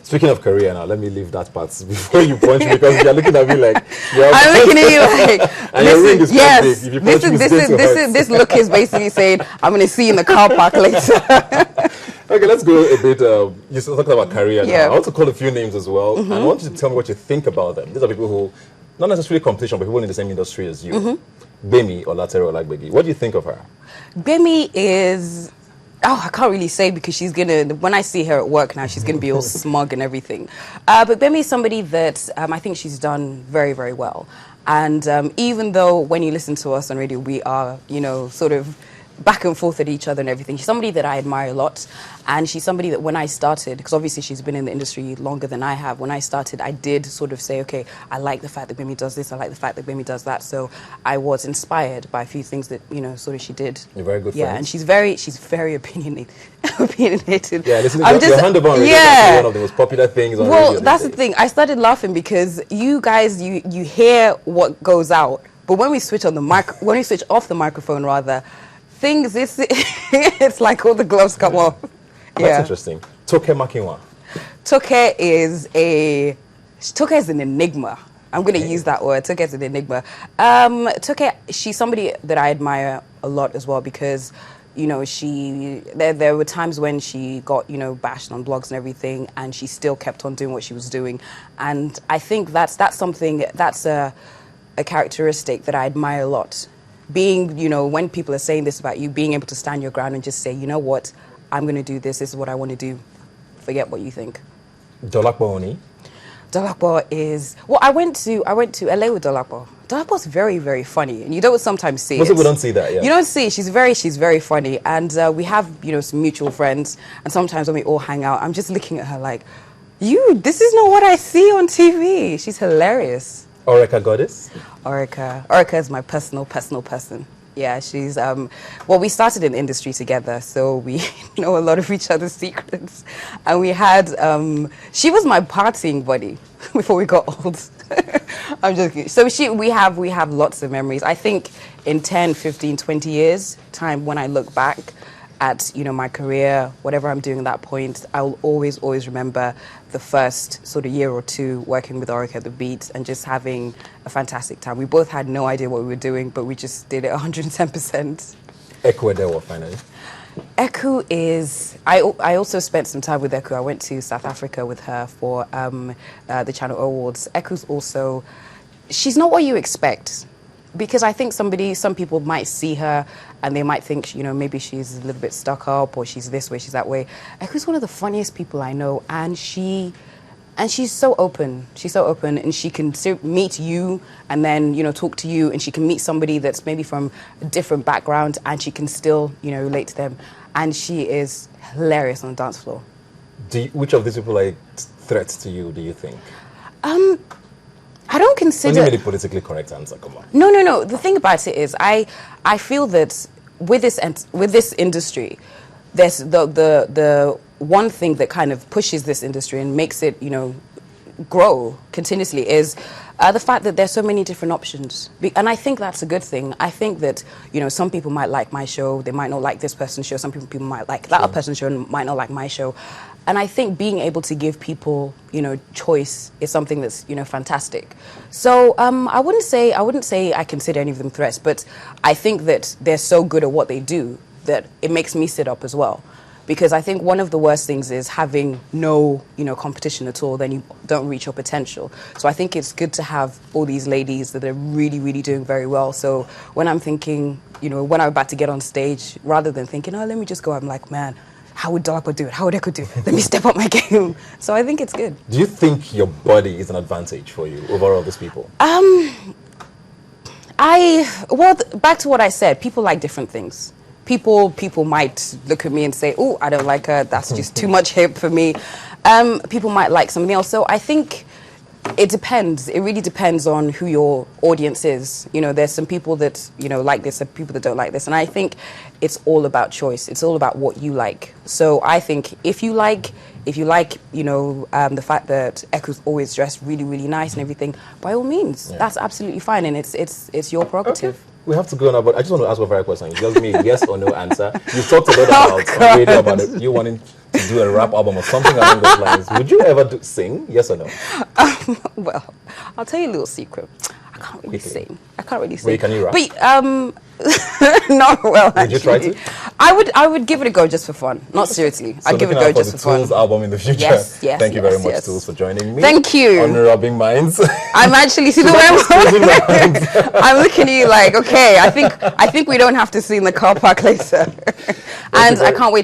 Speaking of career now, let me leave that part before you punch me, because you're looking at me like I'm looking at you like and your ring is quite big. If you punch me, this look is basically saying I'm going to see you in the car park later. Okay, let's go a bit. You talked about career now. I want to call a few names as well, and I want you to tell me what you think about them. These are people who, not necessarily competition, but people in the same industry as you. Bemi or Latere Olagbegi. What do you think of her? Bemi is... Oh, I can't really say, because she's gonna, when I see her at work now, she's gonna be all smug and everything. But Bemi is somebody that I think she's done very, very well. And even though when you listen to us on radio, we are, you know, sort of back and forth at each other and everything, she's somebody that I admire a lot. And she's somebody that when I started, because obviously she's been in the industry longer than I have, when I started, I did sort of say, okay, I like the fact that Bimi does this, I like the fact that Bimi does that. So I was inspired by a few things that, you know, sort of she did. You're very good friends. Yeah, and she's very opinionated. opinionated. Yeah, listen, your hand up on radio is one of the most popular things on radio. Well, that's the thing. I started laughing because you guys, you hear what goes out, but when we switch on the when we switch off the microphone, rather, things, it's like all the gloves come off. That's interesting. Toke Makinwa. Toke is an enigma. I'm going to use that word. Toke is an enigma. Toke, she's somebody that I admire a lot as well, because, you know, there were times when she got, you know, bashed on blogs and everything, and she still kept on doing what she was doing. And I think that's a characteristic that I admire a lot. Being, you know, when people are saying this about you, being able to stand your ground and just say, you know what, I'm going to do this. This is what I want to do. Forget what you think. Dolakbo Oni? Dolakbo is... Well, I went to LA with Dolakbo. Dolakbo's very, very funny. And you don't sometimes see Most people don't see that, yeah. You don't see it. She's very funny. And we have, you know, some mutual friends. And sometimes when we all hang out, I'm just looking at her like, this is not what I see on TV. She's hilarious. Oreka Goddess? Oreka is my personal person. Yeah, she's, well, we started in the industry together, so we know a lot of each other's secrets. And we had, she was my partying buddy before we got old. I'm joking. So we have lots of memories. I think in 10, 15, 20 years time, when I look back at, you know, my career, whatever I'm doing at that point, I'll always remember the first sort of year or two working with Oreka at the Beat and just having a fantastic time. We both had no idea what we were doing, but we just did it 110%. Eku Edewo, finally. Eku is... I also spent some time with Eku. I went to South Africa with her for the Channel Awards. Eku's also... She's not what you expect. Because I think some people might see her and they might think, you know, maybe she's a little bit stuck up or she's this way, she's that way. Eku's one of the funniest people I know, and she's so open. She's so open, and she can meet you and then, you know, talk to you, and she can meet somebody that's maybe from a different background and she can still, you know, relate to them. And she is hilarious on the dance floor. Which of these people are threats to you, do you think? I don't consider... Don't give me the politically correct answer, come on. No. The thing about it is, I feel that with this industry, there's the one thing that kind of pushes this industry and makes it, you know, grow continuously is the fact that there's so many different options. And I think that's a good thing. I think that, you know, some people might like my show, they might not like this person's show, some people might like that person's show and might not like my show. And I think being able to give people, you know, choice is something that's, you know, fantastic. So I wouldn't say I consider any of them threats, but I think that they're so good at what they do that it makes me sit up as well. Because I think one of the worst things is having no, you know, competition at all, then you don't reach your potential. So I think it's good to have all these ladies that are really, really doing very well. So when I'm thinking, you know, when I'm about to get on stage, rather than thinking, oh, let me just go, I'm like, man, how would Dolakbo do it? How would Eku do it? Let me step up my game. So I think it's good. Do you think your body is an advantage for you over all these people? Well, back to what I said, people like different things. People might look at me and say, oh, I don't like her, that's just too much hip for me. People might like something else. So I think it depends. It really depends on who your audience is. You know, there's some people that, you know, like this, and people that don't like this. And I think it's all about choice. It's all about what you like. So I think if you like, you know, the fact that Eku's always dressed really, really nice and everything, by all means, that's absolutely fine. And it's your prerogative. Okay. We have to go now, but I just want to ask one very question. Just me, yes or no answer. You've talked a lot about on radio about you wanting to do a rap album or something along those lines, would you ever sing? Yes or no? Well, I'll tell you a little secret. I can't really sing. I can't really sing. Wait, can you rap? But no, well, would you try to? I would give it a go just for fun. Not seriously. So I'd give it a go just for fun. Toolz album in the future. Yes, yes. Thank you very much, yes. Toolz, for joining me. Thank you. On Rubbing Minds. I'm actually see the way I'm looking at you like, okay, I think we don't have to see in the car park later. And I can't wait